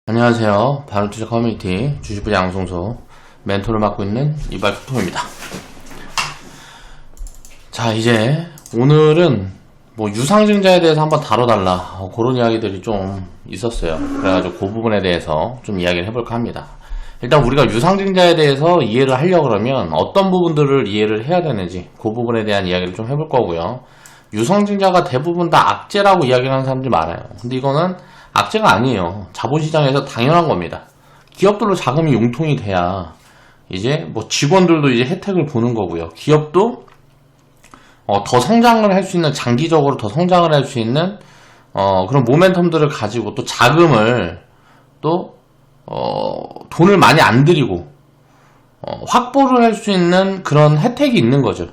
안녕하세요. 바른투자 커뮤니티 주식부장 양성소 멘토를 맡고 있는 이발소통입니다. 자, 이제 오늘은 뭐 유상증자에 대해서 한번 다뤄달라 그런 이야기들이 좀 있었어요. 그래가지고 그 부분에 대해서 좀 이야기를 해볼까 합니다. 일단 우리가 유상증자에 대해서 이해를 하려고 그러면 어떤 부분들을 이해를 해야 되는지 그 부분에 대한 이야기를 좀 해볼 거고요. 유상증자가 대부분 다 악재라고 이야기하는 사람들이 많아요. 근데 이거는 악재가 아니에요. 자본시장에서 당연한 겁니다. 기업들로 자금이 융통이 돼야 이제 뭐 직원들도 이제 혜택을 보는 거고요. 기업도 더 성장을 할 수 있는, 장기적으로 더 성장을 할 수 있는 그런 모멘텀들을 가지고 또 자금을 또 돈을 많이 안 들이고 확보를 할 수 있는 그런 혜택이 있는 거죠.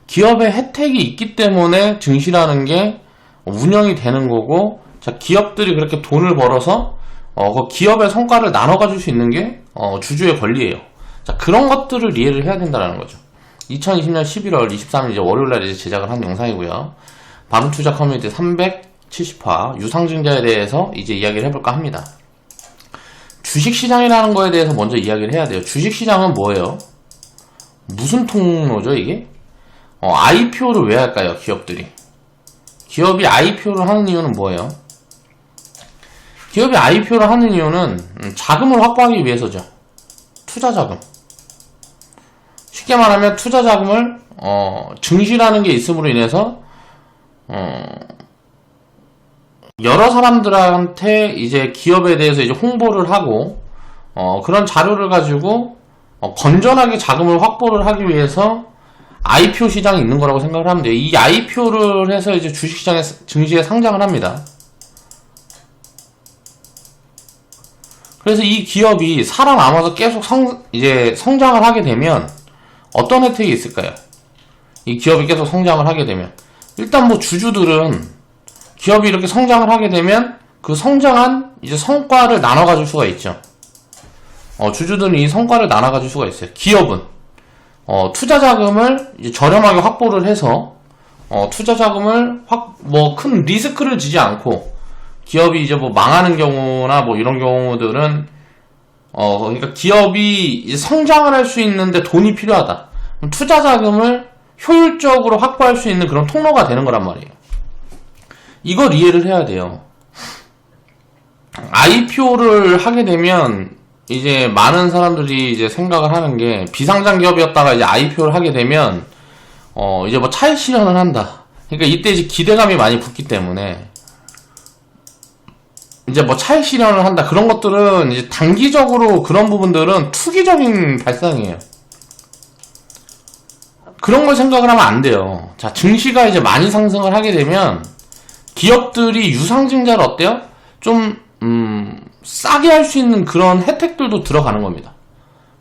기업의 혜택이 있기 때문에 증시라는 게 운영이 되는 거고, 자, 기업들이 그렇게 돈을 벌어서 그 기업의 성과를 나눠 가질 수 있는 게 주주의 권리예요. 자, 그런 것들을 이해를 해야 된다는 거죠. 2020년 11월 23일 이제 월요일날 이제 제작을 한 영상이고요. 바른투자 커뮤니티 370화 유상증자에 대해서 이제 이야기를 해볼까 합니다. 주식시장이라는 거에 대해서 먼저 이야기를 해야 돼요. 주식시장은 뭐예요? 무슨 통로죠 이게? IPO를 왜 할까요? 기업이 IPO를 하는 이유는 뭐예요? 기업이 IPO를 하는 이유는 자금을 확보하기 위해서죠. 투자자금. 쉽게 말하면 투자자금을 증시라는 게 있음으로 인해서 여러 사람들한테 이제 기업에 대해서 이제 홍보를 하고 그런 자료를 가지고 건전하게 자금을 확보를 하기 위해서 IPO 시장이 있는 거라고 생각을 하면 돼요. 이 IPO를 해서 이제 주식시장에, 증시에 상장을 합니다. 그래서 이 기업이 살아남아서 계속 성장을 하게 되면 어떤 혜택이 있을까요? 이 기업이 계속 성장을 하게 되면 일단 뭐 주주들은 기업이 이렇게 성장을 하게 되면 그 성장한 이제 성과를 나눠 가질 수가 있죠. 주주들은 이 성과를 나눠 가질 수가 있어요. 기업은 투자 자금을 이제 저렴하게 확보를 해서 투자 자금을 뭐 큰 리스크를 지지 않고, 기업이 이제 뭐 망하는 경우나 뭐 이런 경우들은 그러니까 기업이 이제 성장을 할 수 있는데 돈이 필요하다. 그럼 투자 자금을 효율적으로 확보할 수 있는 그런 통로가 되는 거란 말이에요. 이걸 이해를 해야 돼요. IPO를 하게 되면 이제 많은 사람들이 이제 생각을 하는 게, 비상장 기업이었다가 이제 IPO를 하게 되면 이제 뭐 차익 실현을 한다. 그러니까 이때 이제 기대감이 많이 붙기 때문에 이제 뭐 차익 실현을 한다. 그런 것들은 이제 단기적으로 그런 부분들은 투기적인 발상이에요. 그런 걸 생각을 하면 안 돼요. 자, 증시가 이제 많이 상승을 하게 되면 기업들이 유상증자를 어때요? 좀 싸게 할 수 있는 그런 혜택들도 들어가는 겁니다.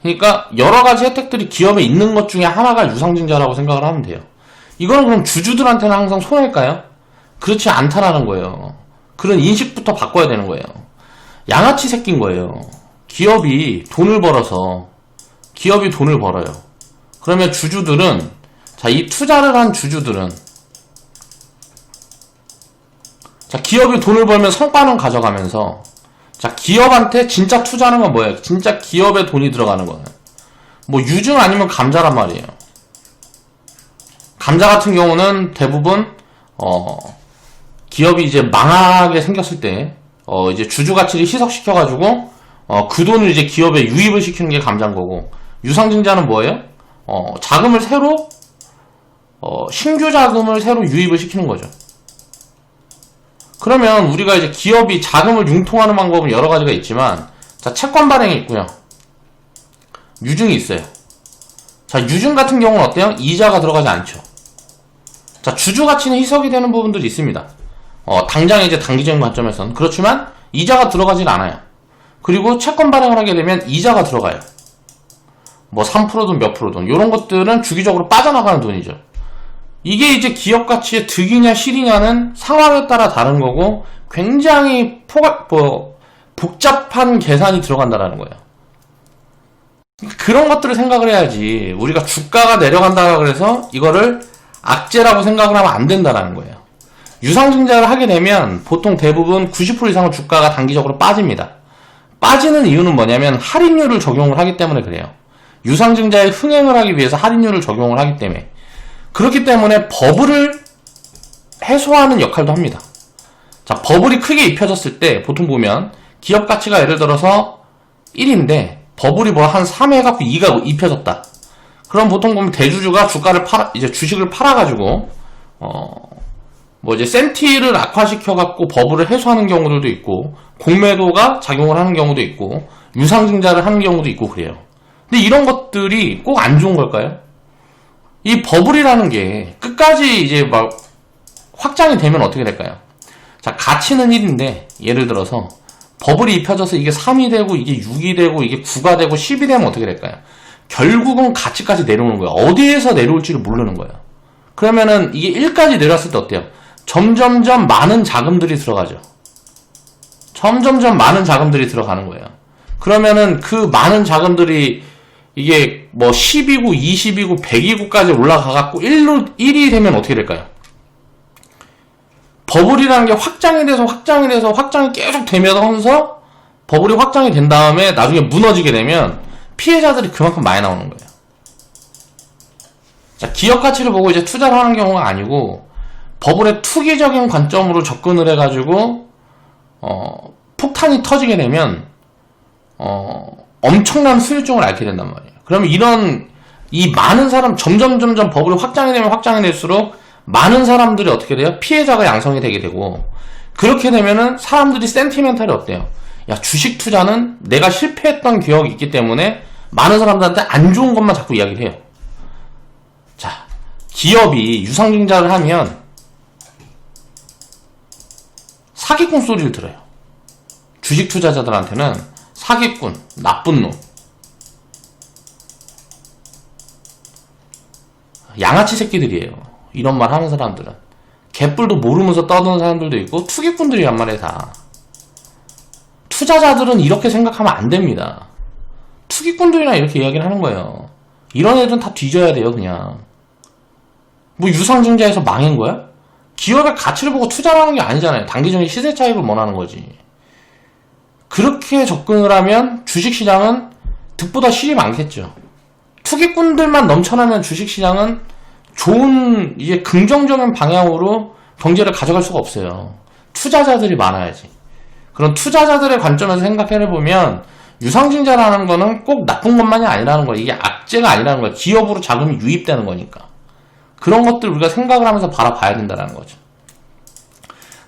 그러니까 여러 가지 혜택들이 기업에 있는 것 중에 하나가 유상증자라고 생각을 하면 돼요. 이거는 그럼 주주들한테는 항상 손해일까요? 그렇지 않다라는 거예요. 그런 인식부터 바꿔야 되는 거예요. 양아치 새끼인 거예요. 기업이 돈을 벌어요. 그러면 주주들은, 자, 이 투자를 한 주주들은, 자, 기업이 돈을 벌면 성과는 가져가면서, 자, 기업한테 진짜 투자하는 건 뭐예요? 진짜 기업에 돈이 들어가는 거는 뭐 유증 아니면 감자란 말이에요. 감자 같은 경우는 대부분 기업이 이제 망하게 생겼을 때 이제 주주 가치를 희석시켜가지고 그 돈을 이제 기업에 유입을 시키는 게 감자인 거고, 유상증자는 뭐예요? 자금을 새로 신규 자금을 새로 유입을 시키는 거죠. 그러면 우리가 이제 기업이 자금을 융통하는 방법은 여러 가지가 있지만, 자, 채권 발행이 있고요. 유증이 있어요. 자, 유증 같은 경우는 어때요? 이자가 들어가지 않죠. 자, 주주 가치는 희석이 되는 부분들이 있습니다. 당장 이제 단기적인 관점에서는. 그렇지만 이자가 들어가진 않아요. 그리고 채권 발행을 하게 되면 이자가 들어가요. 뭐 3%든 몇 프로든 이런 것들은 주기적으로 빠져나가는 돈이죠. 이게 이제 기업 가치의 득이냐 실이냐는 상황에 따라 다른 거고, 굉장히 복잡한 계산이 들어간다는 거예요. 그런 것들을 생각을 해야지, 우리가 주가가 내려간다고 그래서 이거를 악재라고 생각을 하면 안 된다는 거예요. 유상증자를 하게 되면 보통 대부분 90% 이상은 주가가 단기적으로 빠집니다. 빠지는 이유는 뭐냐면 할인율을 적용을 하기 때문에 그래요. 유상증자의 흥행을 하기 위해서 할인율을 적용을 하기 때문에. 그렇기 때문에 버블을 해소하는 역할도 합니다. 자, 버블이 크게 입혀졌을 때 보통 보면 기업 가치가 예를 들어서 1인데 버블이 뭐 한 3 해갖고 2가 입혀졌다. 그럼 보통 보면 대주주가 이제 주식을 팔아가지고 뭐 이제 센티를 악화시켜갖고 버블을 해소하는 경우들도 있고, 공매도가 작용을 하는 경우도 있고, 유상증자를 하는 경우도 있고 그래요. 근데 이런 것들이 꼭 안 좋은 걸까요? 이 버블이라는 게 끝까지 이제 막 확장이 되면 어떻게 될까요? 자, 가치는 1인데 예를 들어서 버블이 입혀져서 이게 3이 되고 이게 6이 되고 이게 9가 되고 10이 되면 어떻게 될까요? 결국은 가치까지 내려오는 거예요. 어디에서 내려올지를 모르는 거예요. 그러면은 이게 1까지 내려왔을 때 어때요? 점점점 많은 자금들이 들어가죠. 점점점 많은 자금들이 들어가는 거예요. 그러면은 그 많은 자금들이 이게 뭐 10이고 20이고 100이고까지 올라가갖고 1이 되면 어떻게 될까요? 버블이라는 게 확장이 확장이 계속 되면서 버블이 확장이 된 다음에 나중에 무너지게 되면 피해자들이 그만큼 많이 나오는 거예요. 자, 기업 가치를 보고 이제 투자를 하는 경우가 아니고 버블의 투기적인 관점으로 접근을 해가지고 폭탄이 터지게 되면 엄청난 후유증을 앓게 된단 말이에요. 그러면 이 많은 사람 점점 버블이 확장이 되면 확장이 될수록 많은 사람들이 어떻게 돼요? 피해자가 양성이 되게 되고, 그렇게 되면은 사람들이 센티멘탈이 어때요? 야, 주식 투자는 내가 실패했던 기억이 있기 때문에 많은 사람들한테 안 좋은 것만 자꾸 이야기를 해요. 자, 기업이 유상증자를 하면 사기꾼 소리를 들어요. 주식 투자자들한테는 사기꾼, 나쁜 놈, 양아치 새끼들이에요. 이런 말 하는 사람들은. 개뿔도 모르면서 떠드는 사람들도 있고 투기꾼들이란 말이에요. 다. 투자자들은 이렇게 생각하면 안 됩니다. 투기꾼들이랑 이렇게 이야기를 하는 거예요. 이런 애들은 다 뒤져야 돼요. 그냥 뭐 유상증자에서 망한 거야? 기업의 가치를 보고 투자를 하는 게 아니잖아요. 단기적인 시세 차익을 원하는 거지. 그렇게 접근을 하면 주식시장은 득보다 실이 많겠죠. 투기꾼들만 넘쳐나면 주식시장은 좋은 이제 긍정적인 방향으로 경제를 가져갈 수가 없어요. 투자자들이 많아야지. 그런 투자자들의 관점에서 생각해보면 유상증자라는 거는 꼭 나쁜 것만이 아니라는 거예요. 이게 악재가 아니라는 거예요. 기업으로 자금이 유입되는 거니까. 그런 것들 우리가 생각을 하면서 바라봐야 된다는 거죠.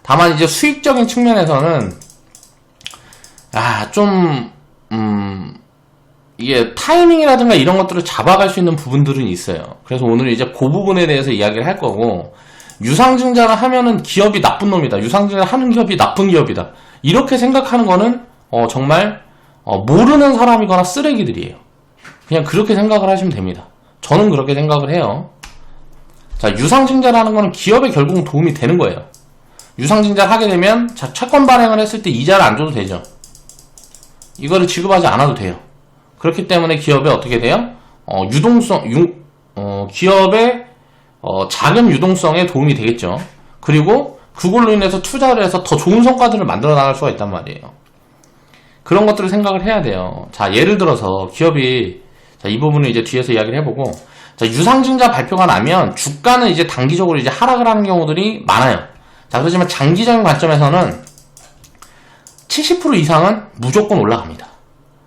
다만 이제 수익적인 측면에서는 이게 타이밍이라든가 이런 것들을 잡아갈 수 있는 부분들은 있어요. 그래서 오늘 이제 그 부분에 대해서 이야기를 할 거고, 유상증자를 하면은 기업이 나쁜 놈이다, 유상증자를 하는 기업이 나쁜 기업이다, 이렇게 생각하는 거는 정말 모르는 사람이거나 쓰레기들이에요. 그냥 그렇게 생각을 하시면 됩니다. 저는 그렇게 생각을 해요. 자, 유상증자라는 거는 기업에 결국은 도움이 되는 거예요. 유상증자를 하게 되면 채권 발행을 했을 때 이자를 안 줘도 되죠. 이거를 지급하지 않아도 돼요. 그렇기 때문에 기업에 어떻게 돼요? 기업의 자금 유동성에 도움이 되겠죠. 그리고 그걸로 인해서 투자를 해서 더 좋은 성과들을 만들어 나갈 수가 있단 말이에요. 그런 것들을 생각을 해야 돼요. 자, 예를 들어서 기업이, 자, 이 부분을 이제 뒤에서 이야기를 해보고, 자, 유상증자 발표가 나면 주가는 이제 단기적으로 이제 하락을 하는 경우들이 많아요. 자, 그렇지만 장기적인 관점에서는 70% 이상은 무조건 올라갑니다.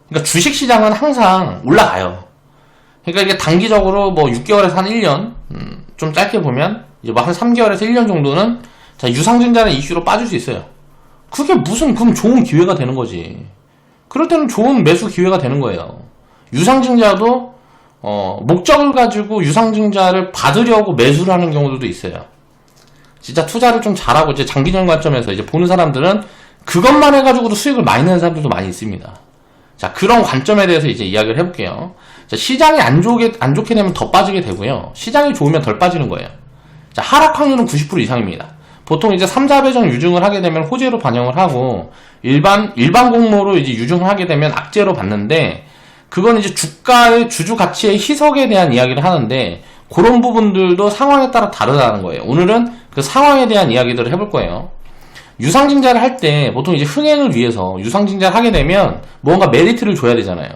그러니까 주식시장은 항상 올라가요. 그러니까 이게 단기적으로 뭐 6개월에서 한 1년, 좀 짧게 보면 이제 뭐 한 3개월에서 1년 정도는 자, 유상증자는 이슈로 빠질 수 있어요. 그게 그럼 좋은 기회가 되는 거지. 그럴 때는 좋은 매수 기회가 되는 거예요. 유상증자도 목적을 가지고 유상증자를 받으려고 매수를 하는 경우들도 있어요. 진짜 투자를 좀 잘하고 이제 장기적인 관점에서 이제 보는 사람들은 그것만 해가지고도 수익을 많이 내는 사람들도 많이 있습니다. 자, 그런 관점에 대해서 이제 이야기를 해볼게요. 자, 시장이 안 좋게 되면 더 빠지게 되고요. 시장이 좋으면 덜 빠지는 거예요. 자, 하락 확률은 90% 이상입니다. 보통 이제 3, 4배정 유증을 하게 되면 호재로 반영을 하고, 일반 공모로 이제 유증을 하게 되면 악재로 받는데, 그건 이제 주가의 주주 가치의 희석에 대한 이야기를 하는데, 그런 부분들도 상황에 따라 다르다는 거예요. 오늘은 그 상황에 대한 이야기들을 해볼 거예요. 유상증자를 할 때 보통 이제 흥행을 위해서 유상증자를 하게 되면 뭔가 메리트를 줘야 되잖아요.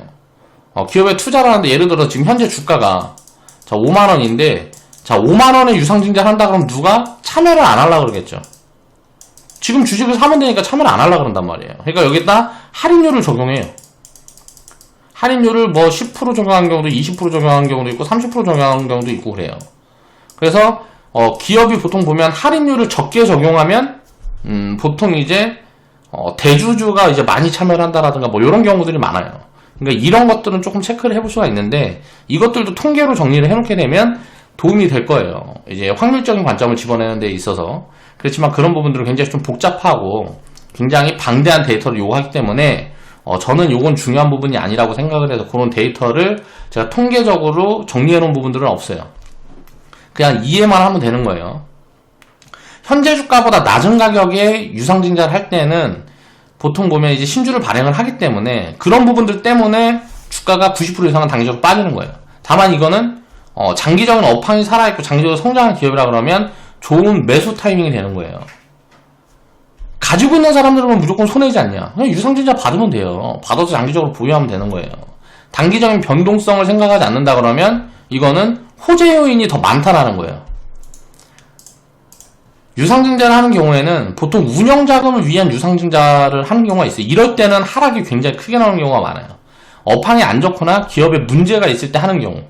기업에 투자를 하는데 예를 들어 지금 현재 주가가 자 5만원인데 자 5만원에 유상증자를 한다 그러면 누가 참여를 안 하려고 그러겠죠. 지금 주식을 사면 되니까 참여를 안 하려고 그런단 말이에요. 그러니까 여기다 할인율을 적용해요. 할인율을 뭐 10% 적용하는 경우도 20% 적용하는 경우도 있고 30% 적용하는 경우도 있고 그래요. 그래서 기업이 보통 보면 할인율을 적게 적용하면 보통 이제 대주주가 이제 많이 참여를 한다라든가 뭐 이런 경우들이 많아요. 그러니까 이런 것들은 조금 체크를 해볼 수가 있는데 이것들도 통계로 정리를 해놓게 되면 도움이 될 거예요. 이제 확률적인 관점을 집어내는 데 있어서. 그렇지만 그런 부분들은 굉장히 좀 복잡하고 굉장히 방대한 데이터를 요구하기 때문에 저는 요건 중요한 부분이 아니라고 생각을 해서 그런 데이터를 제가 통계적으로 정리해 놓은 부분들은 없어요. 그냥 이해만 하면 되는 거예요. 현재 주가보다 낮은 가격에 유상증자를 할 때는 보통 보면 이제 신주를 발행을 하기 때문에 그런 부분들 때문에 주가가 90% 이상은 단기적으로 빠지는 거예요. 다만 이거는 장기적인 업황이 살아있고 장기적으로 성장한 기업이라 그러면 좋은 매수 타이밍이 되는 거예요. 가지고 있는 사람들은 무조건 손해지 않냐. 그냥 유상증자 받으면 돼요. 받아서 장기적으로 보유하면 되는 거예요. 단기적인 변동성을 생각하지 않는다 그러면 이거는 호재 요인이 더 많다라는 거예요. 유상증자를 하는 경우에는 보통 운영자금을 위한 유상증자를 하는 경우가 있어요. 이럴 때는 하락이 굉장히 크게 나오는 경우가 많아요. 업황이 안 좋거나 기업에 문제가 있을 때 하는 경우.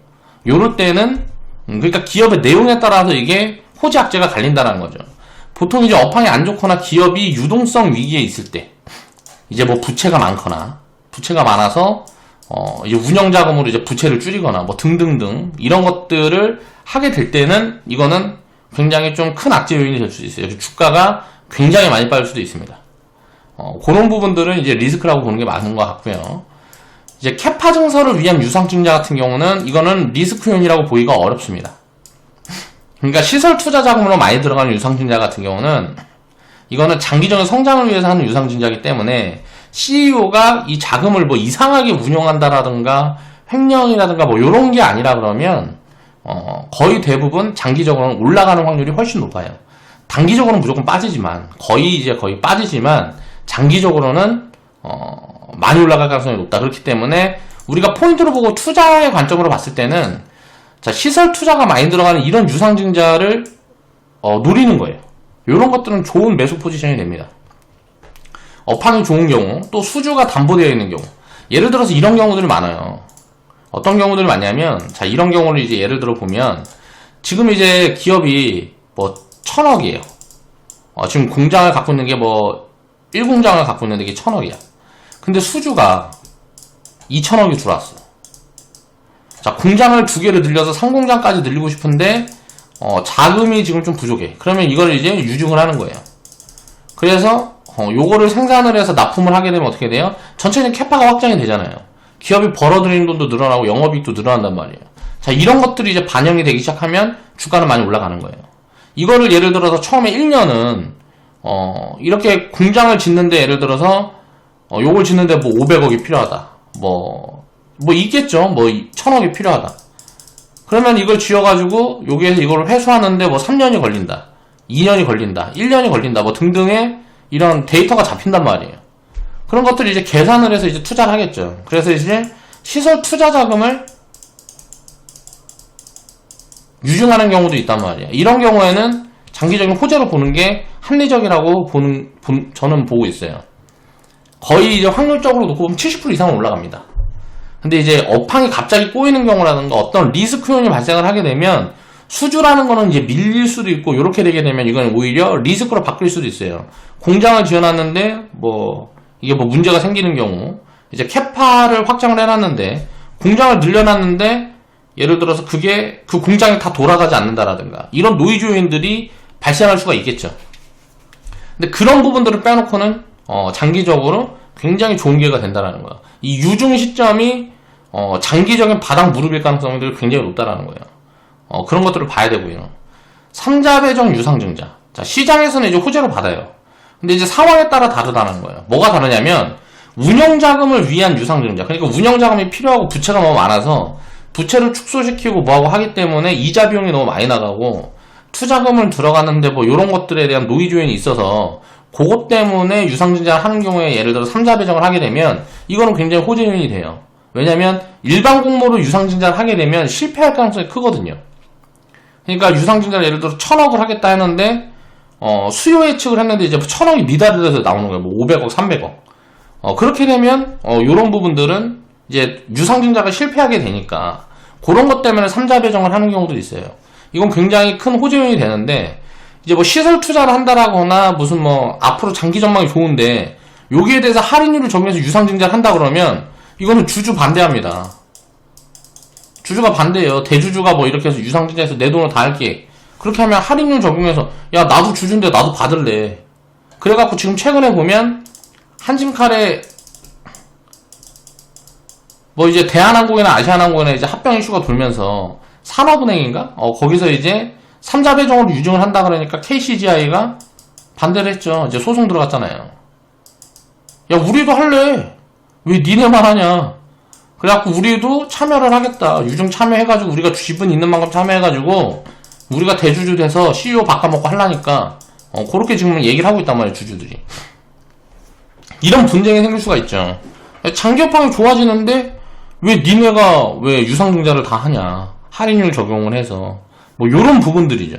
요럴 때는 그러니까 기업의 내용에 따라서 이게 호재 악재가 갈린다는 거죠. 보통 이제 업황이 안 좋거나 기업이 유동성 위기에 있을 때 이제 뭐 부채가 많거나 부채가 많아서 이제 운영자금으로 이제 부채를 줄이거나 뭐 등등등 이런 것들을 하게 될 때는 이거는 굉장히 좀 큰 악재 요인이 될 수도 있어요. 주가가 굉장히 많이 빠질 수도 있습니다. 그런 부분들은 이제 리스크라고 보는 게 맞는 것 같고요. 이제 캐파 증설을 위한 유상증자 같은 경우는 이거는 리스크 요인이라고 보기가 어렵습니다. 그러니까 시설 투자 자금으로 많이 들어가는 유상증자 같은 경우는 이거는 장기적인 성장을 위해서 하는 유상증자이기 때문에 CEO가 이 자금을 뭐 이상하게 운용한다라든가 횡령이라든가 뭐 요런 게 아니라 그러면 거의 대부분 장기적으로는 올라가는 확률이 훨씬 높아요. 단기적으로는 무조건 빠지지만 거의 빠지지만 장기적으로는 많이 올라갈 가능성이 높다. 그렇기 때문에 우리가 포인트를 보고 투자의 관점으로 봤을 때는 자, 시설 투자가 많이 들어가는 이런 유상증자를 노리는 거예요. 이런 것들은 좋은 매수 포지션이 됩니다. 업황이 좋은 경우, 또 수주가 담보되어 있는 경우. 예를 들어서 이런 경우들이 많아요. 어떤 경우들이 많냐면, 자, 이런 경우를 이제 예를 들어 보면, 지금 이제 기업이 뭐 1,000억이에요. 지금 공장을 갖고 있는 게 뭐 1공장을 갖고 있는데 이게 1,000억이야. 근데 수주가 2,000억이 들어왔어. 자, 공장을 2개를 늘려서 3공장까지 늘리고 싶은데 자금이 지금 좀 부족해. 그러면 이걸 이제 유증을 하는 거예요. 그래서 요거를 생산을 해서 납품을 하게 되면 어떻게 돼요? 전체적인 캐파가 확장이 되잖아요. 기업이 벌어들이는 돈도 늘어나고 영업이익도 늘어난단 말이에요. 자, 이런 것들이 이제 반영이 되기 시작하면 주가는 많이 올라가는 거예요. 이거를 예를 들어서 처음에 1년은 이렇게 공장을 짓는데 예를 들어서 요걸 짓는데 뭐 500억이 필요하다. 뭐 있겠죠. 뭐 1,000억이 필요하다. 그러면 이걸 지어가지고 여기에서 이걸 회수하는데 뭐 3년이 걸린다. 2년이 걸린다. 1년이 걸린다. 뭐 등등의 이런 데이터가 잡힌단 말이에요. 그런 것들을 이제 계산을 해서 이제 투자를 하겠죠. 그래서 이제 시설 투자 자금을 유증하는 경우도 있단 말이에요. 이런 경우에는 장기적인 호재로 보는 게 합리적이라고 저는 보고 있어요. 거의 이제 확률적으로 놓고 보면 70% 이상은 올라갑니다. 근데 이제 업황이 갑자기 꼬이는 경우라든가 어떤 리스크 요인이 발생을 하게 되면 수주라는 거는 이제 밀릴 수도 있고 이렇게 되게 되면 이건 오히려 리스크로 바뀔 수도 있어요. 공장을 지어놨는데 이게 문제가 생기는 경우 이제 캐파를 확장을 해놨는데 공장을 늘려놨는데 예를 들어서 그게 그 공장이 다 돌아가지 않는다라든가 이런 노이즈 요인들이 발생할 수가 있겠죠. 근데 그런 부분들을 빼놓고는 장기적으로 굉장히 좋은 기회가 된다라는 거야. 이 유증 시점이 장기적인 바닥 무릎일 가능성이 굉장히 높다라는 거예요. 그런 것들을 봐야 되고요. 삼자배정 유상증자. 자, 시장에서는 이제 호재로 받아요. 근데 이제 상황에 따라 다르다는 거예요. 뭐가 다르냐면 운영자금을 위한 유상증자. 그러니까 운영자금이 필요하고 부채가 너무 많아서 부채를 축소시키고 뭐하고 하기 때문에 이자 비용이 너무 많이 나가고 투자금을 들어갔는데 뭐 이런 것들에 대한 노이즈 요인이 있어서 그것 때문에 유상증자를 하는 경우에 예를 들어 3자 배정을 하게 되면 이거는 굉장히 호재 요인이 돼요. 왜냐면 일반 공모로 유상증자를 하게 되면 실패할 가능성이 크거든요. 그러니까 유상증자를 예를 들어 1000억을 하겠다 했는데 수요 예측을 했는데 이제 1000억이 미달이 돼서 나오는 거예요. 뭐 500억, 300억. 그렇게 되면 요런 부분들은 이제 유상증자가 실패하게 되니까 그런 것 때문에 3자 배정을 하는 경우도 있어요. 이건 굉장히 큰 호재 요인이 되는데 이제 뭐 시설 투자를 한다라거나 무슨 뭐 앞으로 장기 전망이 좋은데 여기에 대해서 할인율을 적용해서 유상증자를 한다 그러면 이거는 주주 반대합니다. 주주가 반대해요. 대주주가 뭐 이렇게 해서 유상증자해서 내 돈을 다 할게. 그렇게 하면 할인율 적용해서 야 나도 주주인데 나도 받을래. 그래갖고 지금 최근에 보면 한진칼에 뭐 이제 대한항공이나 아시아나항공이나 이제 합병 이슈가 돌면서 산업은행인가? 거기서 이제 3자 배정으로 유증을 한다 그러니까 KCGI가 반대를 했죠. 이제 소송 들어갔잖아요. 야 우리도 할래. 왜 니네만 하냐. 그래갖고 우리도 참여를 하겠다. 유증 참여해가지고 우리가 지분 있는 만큼 참여해가지고 우리가 대주주 돼서 CEO 바꿔먹고 하려니까 그렇게 지금 얘기를 하고 있단 말이에요. 주주들이. 이런 분쟁이 생길 수가 있죠. 장기업황이 좋아지는데 왜 니네가 왜 유상증자를 다 하냐. 할인율 적용을 해서 뭐 요런 부분들이죠.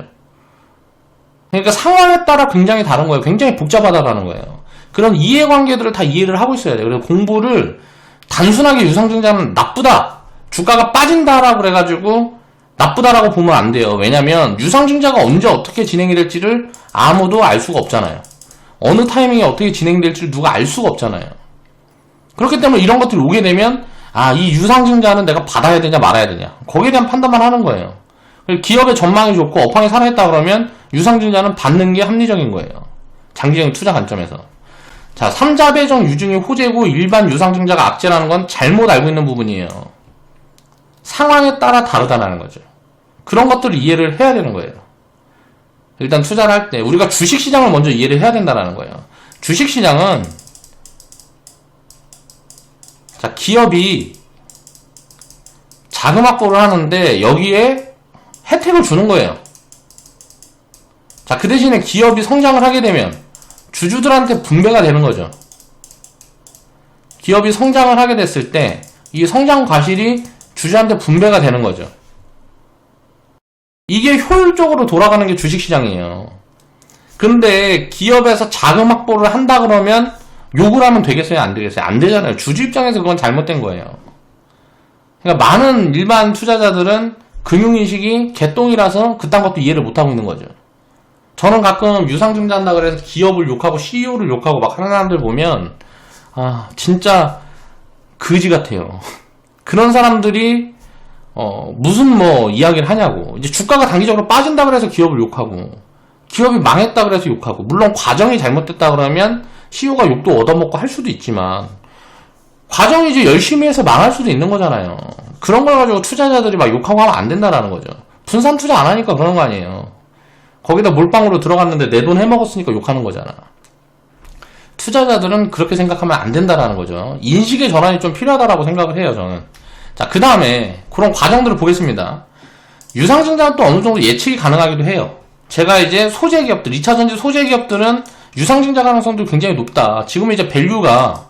그러니까 상황에 따라 굉장히 다른 거예요. 굉장히 복잡하다라는 거예요. 그런 이해관계들을 다 이해를 하고 있어야 돼요. 그래서 공부를 단순하게 유상증자는 나쁘다, 주가가 빠진다라고 그래가지고 나쁘다라고 보면 안 돼요. 왜냐면 유상증자가 언제 어떻게 진행이 될지를 아무도 알 수가 없잖아요. 어느 타이밍에 어떻게 진행될지를 누가 알 수가 없잖아요. 그렇기 때문에 이런 것들이 오게 되면 이 유상증자는 내가 받아야 되냐 말아야 되냐 거기에 대한 판단만 하는 거예요. 기업의 전망이 좋고 업황이 살아있다 그러면 유상증자는 받는 게 합리적인 거예요. 장기적인 투자 관점에서. 자, 3자 배정 유증이 호재고 일반 유상증자가 악재라는 건 잘못 알고 있는 부분이에요. 상황에 따라 다르다는 거죠. 그런 것들을 이해를 해야 되는 거예요. 일단 투자를 할 때 우리가 주식시장을 먼저 이해를 해야 된다는 거예요. 주식시장은 자, 기업이 자금 확보를 하는데 여기에 혜택을 주는 거예요. 자, 그 대신에 기업이 성장을 하게 되면 주주들한테 분배가 되는 거죠. 기업이 성장을 하게 됐을 때 이 성장 과실이 주주한테 분배가 되는 거죠. 이게 효율적으로 돌아가는 게 주식시장이에요. 근데 기업에서 자금 확보를 한다 그러면 욕을 하면 되겠어요? 안 되겠어요? 안 되잖아요. 주주 입장에서 그건 잘못된 거예요. 그러니까 많은 일반 투자자들은 금융인식이 개똥이라서 그딴 것도 이해를 못하고 있는 거죠. 저는 가끔 유상증자 한다 그래서 기업을 욕하고 CEO를 욕하고 막 하는 사람들 보면 진짜 거지 같아요. 그런 사람들이 무슨 뭐 이야기를 하냐고. 이제 주가가 단기적으로 빠진다 그래서 기업을 욕하고 기업이 망했다 그래서 욕하고 물론 과정이 잘못됐다 그러면 CEO가 욕도 얻어먹고 할 수도 있지만 과정이 이제 열심히 해서 망할 수도 있는 거잖아요. 그런 걸 가지고 투자자들이 막 욕하고 하면 안 된다라는 거죠. 분산 투자 안 하니까 그런 거 아니에요. 거기다 몰빵으로 들어갔는데 내 돈 해먹었으니까 욕하는 거잖아. 투자자들은 그렇게 생각하면 안 된다라는 거죠. 인식의 전환이 좀 필요하다라고 생각을 해요, 저는. 자, 그 다음에 그런 과정들을 보겠습니다. 유상증자는 또 어느 정도 예측이 가능하기도 해요. 제가 이제 소재 기업들, 2차전지 소재 기업들은 유상증자 가능성도 굉장히 높다. 지금 이제 밸류가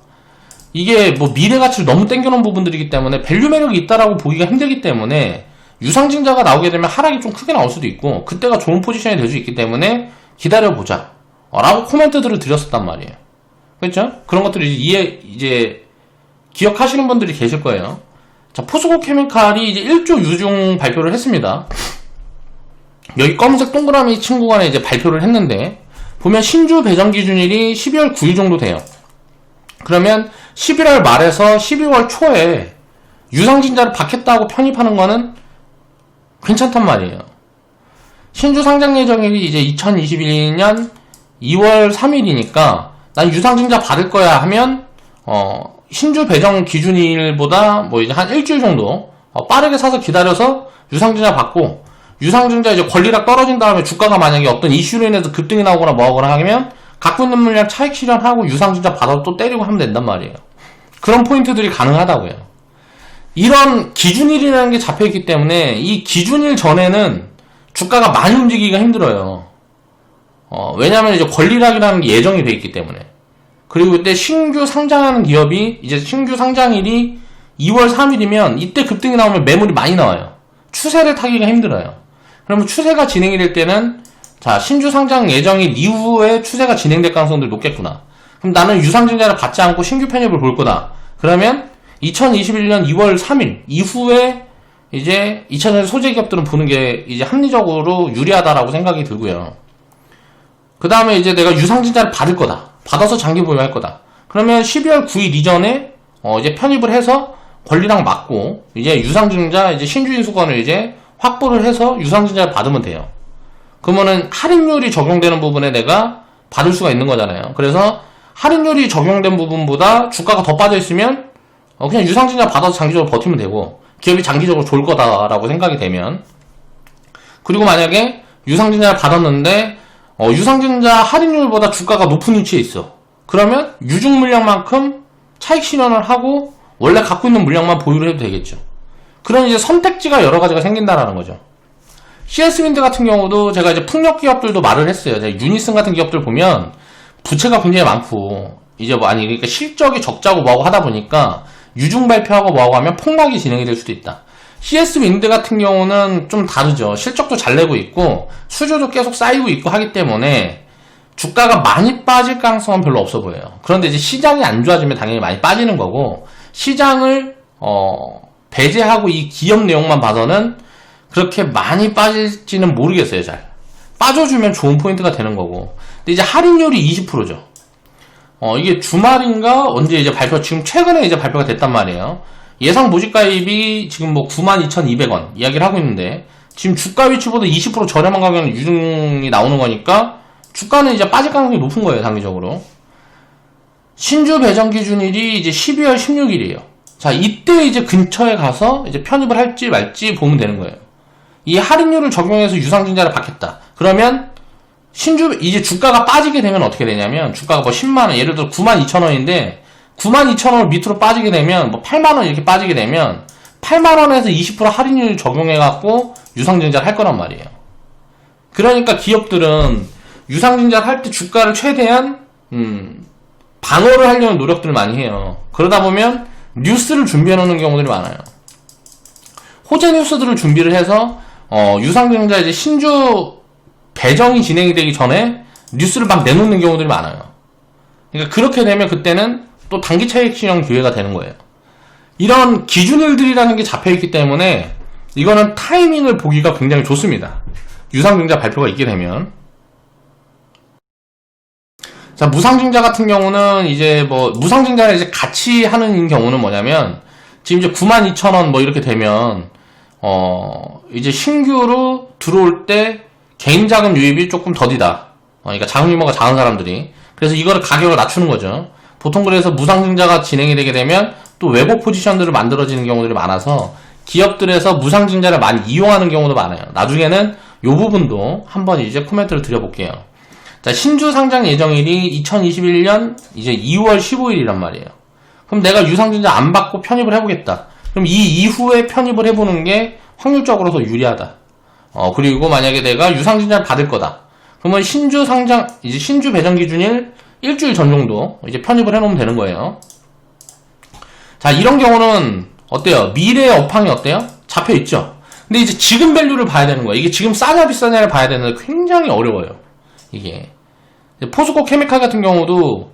이게 뭐 미래 가치를 너무 땡겨놓은 부분들이기 때문에 밸류 매력이 있다라고 보기가 힘들기 때문에 유상증자가 나오게 되면 하락이 좀 크게 나올 수도 있고 그때가 좋은 포지션이 될 수 있기 때문에 기다려보자 라고 코멘트들을 드렸었단 말이에요. 그렇죠? 그런 것들을 이제 기억하시는 분들이 계실 거예요. 자, 포스코 케미칼이 이제 1조 유증 발표를 했습니다. 여기 검은색 동그라미 친구가 이제 발표를 했는데 보면 신주 배정 기준일이 12월 9일 정도 돼요. 그러면 11월 말에서 12월 초에 유상증자를 받겠다고 편입하는 거는 괜찮단 말이에요. 신주 상장 예정일이 이제 2021년 2월 3일이니까 난 유상증자 받을 거야 하면 신주 배정 기준일보다 뭐 이제 한 일주일 정도 빠르게 사서 기다려서 유상증자 받고 유상증자 이제 권리락 떨어진 다음에 주가가 만약에 어떤 이슈로 인해서 급등이 나오거나 뭐하거나 하면 갖고 있는 물량 차익 실현하고 유상증자 받아도 또 때리고 하면 된단 말이에요. 그런 포인트들이 가능하다고요. 이런 기준일이라는 게 잡혀있기 때문에 이 기준일 전에는 주가가 많이 움직이기가 힘들어요. 왜냐면 이제 권리락이라는 게 예정이 돼 있기 때문에. 그리고 그때 신규 상장하는 기업이 이제 신규 상장일이 2월 3일이면 이때 급등이 나오면 매물이 많이 나와요. 추세를 타기가 힘들어요. 그러면 추세가 진행이 될 때는 자, 신주 상장 예정일 이후에 추세가 진행될 가능성들이 높겠구나. 그럼 나는 유상증자를 받지 않고 신규 편입을 볼 거다. 그러면 2021년 2월 3일 이후에 이제 2000년 소재 기업들은 보는 게 이제 합리적으로 유리하다라고 생각이 들고요. 그 다음에 이제 내가 유상증자를 받을 거다. 받아서 장기 보유할 거다. 그러면 12월 9일 이전에 이제 편입을 해서 권리랑 맞고 이제 유상증자 이제 신주인수권을 이제 확보를 해서 유상증자를 받으면 돼요. 그러면은 할인율이 적용되는 부분에 내가 받을 수가 있는 거잖아요. 그래서 할인율이 적용된 부분보다 주가가 더 빠져 있으면 그냥 유상증자 받아서 장기적으로 버티면 되고 기업이 장기적으로 좋을 거다라고 생각이 되면, 그리고 만약에 유상증자를 받았는데 유상증자 할인율보다 주가가 높은 위치에 있어. 그러면 유증 물량만큼 차익 실현을 하고 원래 갖고 있는 물량만 보유를 해도 되겠죠. 그런 이제 선택지가 여러 가지가 생긴다라는 거죠. CS윈드 같은 경우도 제가 이제 풍력 기업들도 말을 했어요. 유니슨 같은 기업들 보면 부채가 굉장히 많고 이제 뭐 아니 그러니까 실적이 적자고 뭐하고 하다 보니까 유중 발표하고 뭐하고 하면 폭락이 진행이 될 수도 있다. CS윈드 같은 경우는 좀 다르죠. 실적도 잘 내고 있고 수주도 계속 쌓이고 있고 하기 때문에 주가가 많이 빠질 가능성은 별로 없어 보여요. 그런데 이제 시장이 안 좋아지면 당연히 많이 빠지는 거고, 시장을 배제하고 이 기업 내용만 봐서는 그렇게 많이 빠질지는 모르겠어요. 잘 빠져주면 좋은 포인트가 되는 거고. 근데 이제 할인율이 20%죠. 이게 주말인가 언제 이제 지금 최근에 이제 발표가 됐단 말이에요. 예상 모집가입이 지금 뭐 92,200원 이야기를 하고 있는데, 지금 주가 위치보다 20% 저렴한 가격에 유증이 나오는 거니까 주가는 이제 빠질 가능성이 높은 거예요, 단기적으로. 신주 배정 기준일이 이제 12월 16일이에요. 자, 이때 이제 근처에 가서 이제 편입을 할지 말지 보면 되는 거예요. 이 할인율을 적용해서 유상증자를 받겠다. 그러면 이제 주가가 빠지게 되면 어떻게 되냐면, 주가가 뭐 10만원, 예를 들어 92,000원인데 92,000원 밑으로 빠지게 되면 뭐 8만원 이렇게 빠지게 되면 8만원에서 20% 할인율 적용해갖고 유상증자를 할 거란 말이에요. 그러니까 기업들은 유상증자를 할 때 주가를 최대한 방어를 하려는 노력들을 많이 해요. 그러다 보면 뉴스를 준비해 놓는 경우들이 많아요. 호재 뉴스들을 준비를 해서 유상증자 이제 신주 배정이 진행이 되기 전에 뉴스를 막 내놓는 경우들이 많아요. 그러니까 그렇게 되면 그때는 또 단기 차익 실현 기회가 되는 거예요. 이런 기준일들이라는 게 잡혀있기 때문에 이거는 타이밍을 보기가 굉장히 좋습니다. 유상증자 발표가 있게 되면. 자, 무상증자 같은 경우는 이제 뭐 무상증자를 이제 같이 하는 경우는 뭐냐면, 지금 이제 92,000원 뭐 이렇게 되면 이제 신규로 들어올 때 개인 자금 유입이 조금 더디다. 그러니까 자금 유무가 작은 사람들이. 그래서 이거를 가격을 낮추는 거죠. 보통 그래서 무상증자가 진행이 되게 되면 또 왜곡 포지션들을 만들어지는 경우들이 많아서 기업들에서 무상증자를 많이 이용하는 경우도 많아요. 나중에는 이 부분도 한번 이제 코멘트를 드려볼게요. 자, 신주 상장 예정일이 2021년 이제 2월 15일이란 말이에요. 그럼 내가 유상증자 안 받고 편입을 해보겠다. 그럼 이 이후에 편입을 해보는 게 확률적으로 더 유리하다. 그리고 만약에 내가 유상증자를 받을 거다. 그러면 신주 상장, 이제 신주 배정 기준일 일주일 전 정도 이제 편입을 해놓으면 되는 거예요. 자, 이런 경우는 어때요? 미래의 업황이 어때요? 잡혀있죠? 근데 이제 지금 밸류를 봐야 되는 거예요. 이게 지금 싸냐 비싸냐를 봐야 되는데 굉장히 어려워요. 이게. 포스코 케미칼 같은 경우도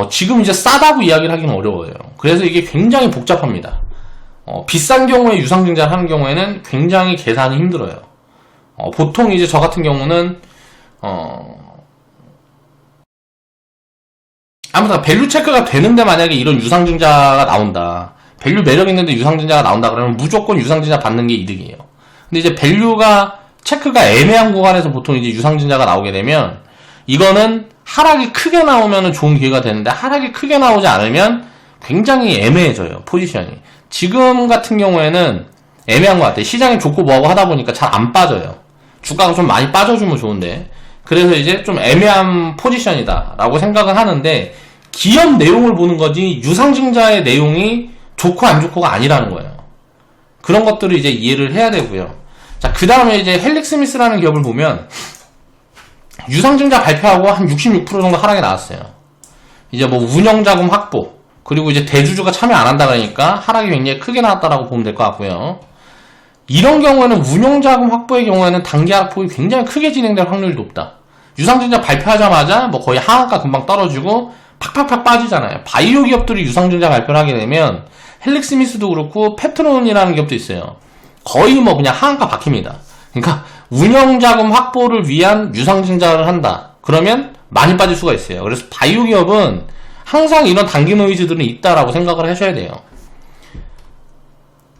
지금 이제 싸다고 이야기를 하기는 어려워요. 그래서 이게 굉장히 복잡합니다. 비싼 경우에 유상증자를 하는 경우에는 굉장히 계산이 힘들어요. 보통 이제 저 같은 경우는 아무튼 밸류 체크가 되는데 만약에 이런 유상증자가 나온다, 밸류 매력 있는데 유상증자가 나온다 그러면 무조건 유상증자 받는 게 이득이에요. 근데 이제 밸류가 체크가 애매한 구간에서 보통 이제 유상증자가 나오게 되면 이거는 하락이 크게 나오면 좋은 기회가 되는데 하락이 크게 나오지 않으면 굉장히 애매해져요, 포지션이. 지금 같은 경우에는 애매한 것 같아요. 시장이 좋고 뭐하고 하다 보니까 잘 안 빠져요. 주가가 좀 많이 빠져주면 좋은데. 그래서 이제 좀 애매한 포지션이다 라고 생각은 하는데, 기업 내용을 보는 거지 유상증자의 내용이 좋고 안 좋고가 아니라는 거예요. 그런 것들을 이제 이해를 해야 되고요. 자, 그 다음에 이제 헬릭스미스라는 기업을 보면, 유상증자 발표하고 한 66% 정도 하락이 나왔어요. 이제 뭐 운영자금 확보, 그리고 이제 대주주가 참여 안 한다 그러니까 하락이 굉장히 크게 나왔다라고 보면 될 것 같고요. 이런 경우에는 운영자금 확보의 경우에는 단기 하락폭이 굉장히 크게 진행될 확률이 높다. 유상증자 발표하자마자 뭐 거의 하한가 금방 떨어지고 팍팍팍 빠지잖아요. 바이오 기업들이 유상증자 발표를 하게 되면 헬릭스미스도 그렇고 페트론이라는 기업도 있어요. 거의 뭐 그냥 하한가 박힙니다. 그러니까 운영자금 확보를 위한 유상증자를 한다. 그러면 많이 빠질 수가 있어요. 그래서 바이오 기업은 항상 이런 단기 노이즈들은 있다라고 생각을 하셔야 돼요.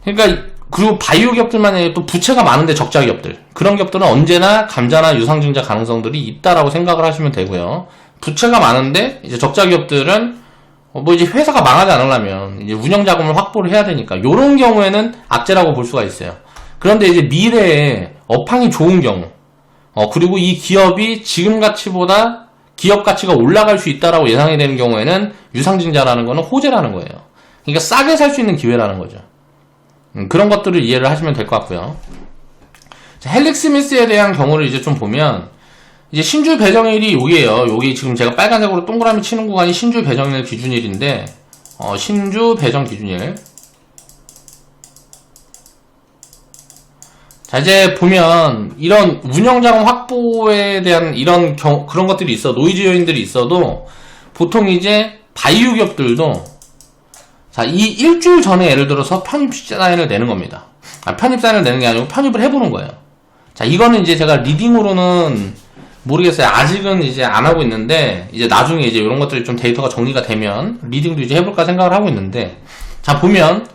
그러니까 그리고 바이오 기업들만 아니라 또 부채가 많은데 적자 기업들, 그런 기업들은 언제나 감자나 유상증자 가능성들이 있다라고 생각을 하시면 되고요. 부채가 많은데 이제 적자 기업들은 뭐 이제 회사가 망하지 않으려면 이제 운영 자금을 확보를 해야 되니까 이런 경우에는 악재라고 볼 수가 있어요. 그런데 이제 미래에 업황이 좋은 경우, 그리고 이 기업이 지금 가치보다 기업 가치가 올라갈 수 있다라고 예상이 되는 경우에는 유상증자라는 거는 호재라는 거예요. 그러니까 싸게 살 수 있는 기회라는 거죠. 그런 것들을 이해를 하시면 될 것 같고요. 자, 헬릭스미스에 대한 경우를 이제 좀 보면, 이제 신주 배정일이 여기에요. 여기 지금 제가 빨간색으로 동그라미 치는 구간이 신주 배정일 기준일인데, 신주 배정 기준일. 자, 이제 보면, 이런 운영자금 확보에 대한 이런 그런 것들이 있어, 노이즈 요인들이 있어도, 보통 이제 바이오 기업들도, 자, 이 일주일 전에 예를 들어서 편입 사인을 내는 겁니다. 편입 사인을 내는 게 아니고 편입을 해보는 거예요. 자, 이거는 이제 제가 리딩으로는 모르겠어요. 아직은 이제 안 하고 있는데, 이제 나중에 이제 이런 것들이 좀 데이터가 정리가 되면 리딩도 이제 해볼까 생각을 하고 있는데, 자, 보면,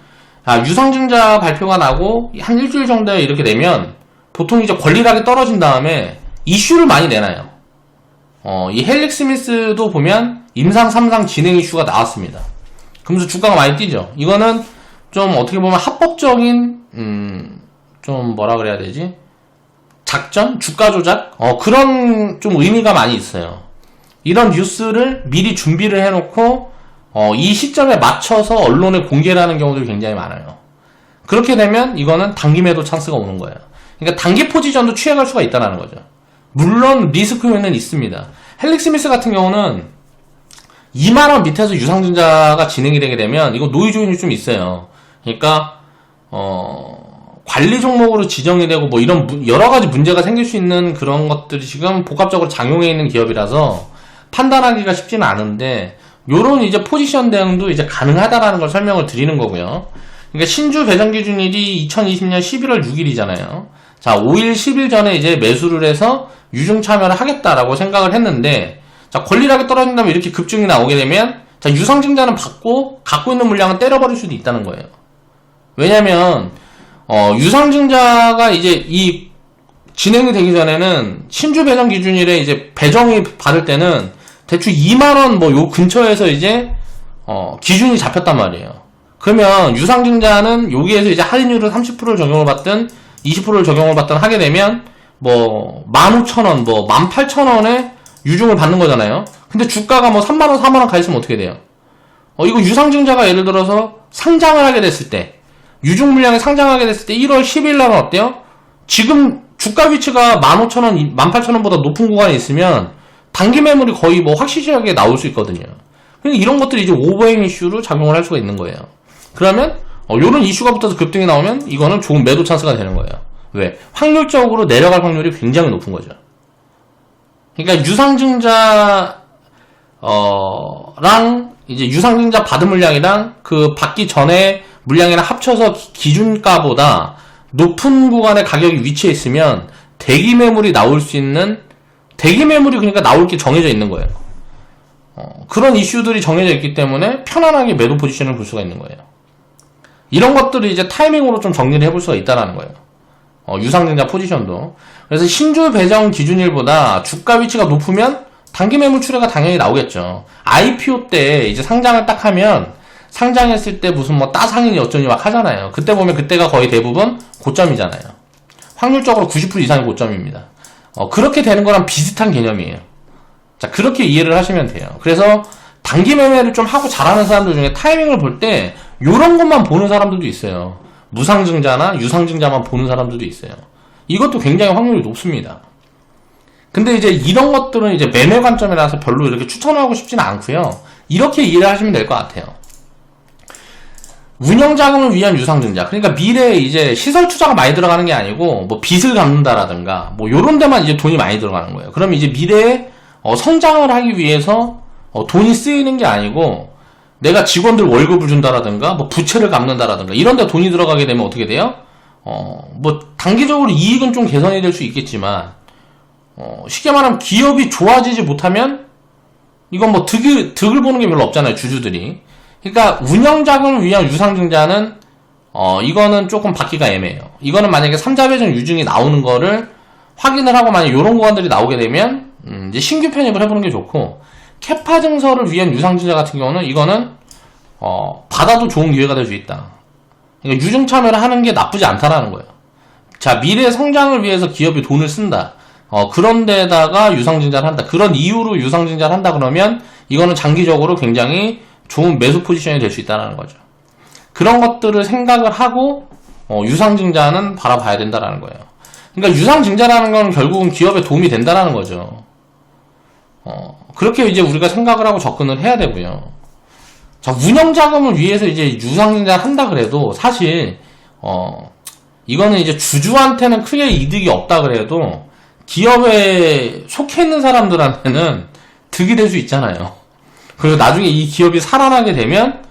유상증자 발표가 나고 한 일주일 정도에 이렇게 되면 보통 이제 권리락이 떨어진 다음에 이슈를 많이 내놔요. 이 헬릭스미스도 보면 임상 3상 진행 이슈가 나왔습니다. 그러면서 주가가 많이 뛰죠. 이거는 좀 어떻게 보면 합법적인 좀 뭐라 그래야 되지? 작전? 주가 조작? 그런 좀 의미가 많이 있어요. 이런 뉴스를 미리 준비를 해놓고 이 시점에 맞춰서 언론에 공개를 하는 경우들이 굉장히 많아요. 그렇게 되면 이거는 단기 매도 찬스가 오는 거예요. 그러니까 단기 포지션도 취해갈 수가 있다는 거죠. 물론 리스크 요인은 있습니다. 헬릭스미스 같은 경우는 2만원 밑에서 유상증자가 진행이 되게 되면 이거 노이즈 요인이 좀 있어요. 그러니까 관리 종목으로 지정이 되고 뭐 이런 여러 가지 문제가 생길 수 있는 그런 것들이 지금 복합적으로 작용해 있는 기업이라서 판단하기가 쉽지는 않은데, 요런 이제 포지션 대응도 이제 가능하다라는 걸 설명을 드리는 거고요. 그러니까 신주 배정 기준일이 2020년 11월 6일이잖아요. 자, 5일, 10일 전에 이제 매수를 해서 유증 참여를 하겠다라고 생각을 했는데, 자, 권리락이 떨어진다면 이렇게 급증이 나오게 되면, 자, 유상증자는 받고 갖고 있는 물량은 때려버릴 수도 있다는 거예요. 왜냐면, 유상증자가 이제 이 진행이 되기 전에는 신주 배정 기준일에 이제 배정이 받을 때는 대충 2만원 뭐 요 근처에서 이제 기준이 잡혔단 말이에요. 그러면 유상증자는 여기에서 이제 할인율을 30%를 적용을 받든 20%를 적용을 받든 하게 되면 뭐 15,000원 뭐 18,000원에 유증을 받는 거잖아요. 근데 주가가 뭐 3만원 4만원 가 있으면 어떻게 돼요? 이거 유상증자가 예를 들어서 상장을 하게 됐을 때, 유증 물량이 상장하게 됐을 때 1월 10일 날은 어때요? 지금 주가 위치가 15,000원 18,000원보다 높은 구간에 있으면 단기 매물이 거의 뭐 확실하게 나올 수 있거든요. 그러니까 이런 것들이 이제 오버행 이슈로 작용을 할 수가 있는 거예요. 그러면 요런 이슈가 붙어서 급등이 나오면 이거는 좋은 매도 찬스가 되는 거예요. 왜? 확률적으로 내려갈 확률이 굉장히 높은 거죠. 그러니까 유상증자 랑 이제 유상증자 받은 물량이랑 그 받기 전에 물량이랑 합쳐서 기준가보다 높은 구간의 가격이 위치해 있으면 대기 매물이 나올 수 있는, 대기 매물이 그러니까 나올 게 정해져 있는 거예요. 그런 이슈들이 정해져 있기 때문에 편안하게 매도 포지션을 볼 수가 있는 거예요. 이런 것들을 이제 타이밍으로 좀 정리를 해볼 수가 있다는 거예요. 유상증자 포지션도. 그래서 신주 배정 기준일보다 주가 위치가 높으면 단기 매물 출회가 당연히 나오겠죠. IPO 때 이제 상장을 딱 하면 상장했을 때 무슨 뭐 따상이니 어쩌니 막 하잖아요. 그때 보면 그때가 거의 대부분 고점이잖아요. 확률적으로 90% 이상이 고점입니다. 그렇게 되는 거랑 비슷한 개념이에요. 자, 그렇게 이해를 하시면 돼요. 그래서 단기 매매를 좀 하고 잘하는 사람들 중에 타이밍을 볼 때 요런 것만 보는 사람들도 있어요. 무상증자나 유상증자만 보는 사람들도 있어요. 이것도 굉장히 확률이 높습니다. 근데 이제 이런 것들은 이제 매매 관점이라서 별로 이렇게 추천하고 싶지는 않고요. 이렇게 이해를 하시면 될 것 같아요. 운영 자금을 위한 유상증자. 그러니까 미래에 이제 시설 투자가 많이 들어가는 게 아니고 뭐 빚을 갚는다라든가 뭐 요런 데만 이제 돈이 많이 들어가는 거예요. 그럼 이제 미래에 성장을 하기 위해서 돈이 쓰이는 게 아니고 내가 직원들 월급을 준다라든가 뭐 부채를 갚는다라든가 이런 데 돈이 들어가게 되면 어떻게 돼요? 뭐 단기적으로 이익은 좀 개선이 될 수 있겠지만 쉽게 말하면 기업이 좋아지지 못하면 이건 뭐 득을 보는 게 별로 없잖아요, 주주들이. 그러니까 운영자금을 위한 유상증자는 이거는 조금 받기가 애매해요. 이거는 만약에 3자 배정 유증이 나오는 거를 확인을 하고 만약 이런 구간들이 나오게 되면 이제 신규 편입을 해보는 게 좋고, 캐파 증설을 위한 유상증자 같은 경우는 이거는 받아도 좋은 기회가 될 수 있다. 그러니까 유증 참여를 하는 게 나쁘지 않다라는 거예요. 자, 미래 성장을 위해서 기업이 돈을 쓴다. 그런 데다가 유상증자를 한다. 그런 이유로 유상증자를 한다 그러면 이거는 장기적으로 굉장히 좋은 매수 포지션이 될 수 있다는 거죠. 그런 것들을 생각을 하고 유상증자는 바라봐야 된다는 거예요. 그러니까 유상증자라는 건 결국은 기업에 도움이 된다는 거죠. 그렇게 이제 우리가 생각을 하고 접근을 해야 되고요. 자, 운영자금을 위해서 이제 유상증자를 한다 그래도 사실 이거는 이제 주주한테는 크게 이득이 없다 그래도 기업에 속해 있는 사람들한테는 득이 될 수 있잖아요. 그리고 나중에 이 기업이 살아나게 되면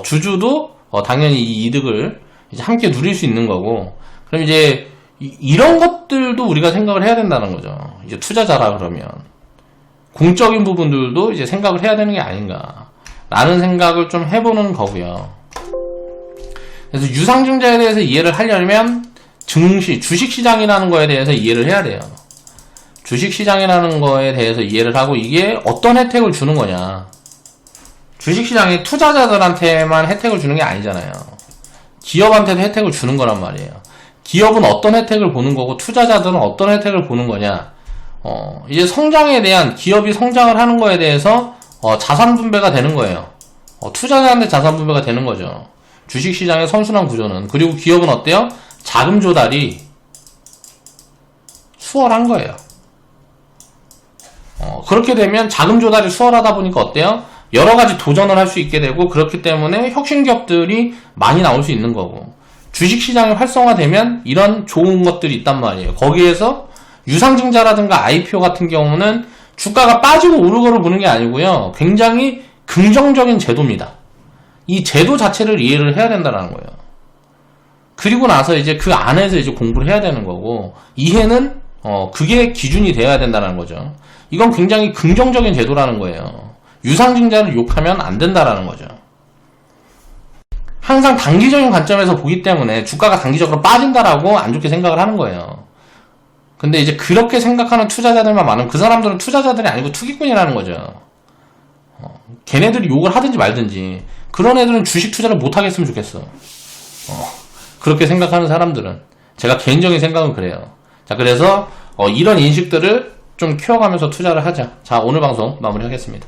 주주도 당연히 이 이득을 이제 함께 누릴 수 있는 거고, 그럼 이제 이런 것들도 우리가 생각을 해야 된다는 거죠. 이제 투자자라 그러면 공적인 부분들도 이제 생각을 해야 되는 게 아닌가 라는 생각을 좀 해보는 거고요. 그래서 유상증자에 대해서 이해를 하려면 주식시장이라는 거에 대해서 이해를 해야 돼요. 주식시장이라는 거에 대해서 이해를 하고 이게 어떤 혜택을 주는 거냐. 주식시장이 투자자들한테만 혜택을 주는 게 아니잖아요. 기업한테도 혜택을 주는 거란 말이에요. 기업은 어떤 혜택을 보는 거고 투자자들은 어떤 혜택을 보는 거냐. 이제 성장에 대한, 기업이 성장을 하는 거에 대해서 자산 분배가 되는 거예요. 투자자한테 자산 분배가 되는 거죠. 주식시장의 선순환 구조는. 그리고 기업은 어때요? 자금 조달이 수월한 거예요. 그렇게 되면 자금 조달이 수월하다 보니까 어때요? 여러 가지 도전을 할 수 있게 되고, 그렇기 때문에 혁신기업들이 많이 나올 수 있는 거고, 주식시장이 활성화되면 이런 좋은 것들이 있단 말이에요. 거기에서 유상증자라든가 IPO 같은 경우는 주가가 빠지고 오르고를 보는 게 아니고요. 굉장히 긍정적인 제도입니다. 이 제도 자체를 이해를 해야 된다는 거예요. 그리고 나서 이제 그 안에서 이제 공부를 해야 되는 거고, 이해는 그게 기준이 되어야 된다는 거죠. 이건 굉장히 긍정적인 제도라는 거예요. 유상증자를 욕하면 안 된다라는 거죠. 항상 단기적인 관점에서 보기 때문에 주가가 단기적으로 빠진다라고 안 좋게 생각을 하는 거예요. 근데 이제 그렇게 생각하는 투자자들만 많으면 그 사람들은 투자자들이 아니고 투기꾼이라는 거죠. 걔네들이 욕을 하든지 말든지 그런 애들은 주식 투자를 못 하겠으면 좋겠어. 그렇게 생각하는 사람들은. 제가 개인적인 생각은 그래요. 자, 그래서 이런 인식들을 좀 키워가면서 투자를 하자. 자, 오늘 방송 마무리하겠습니다.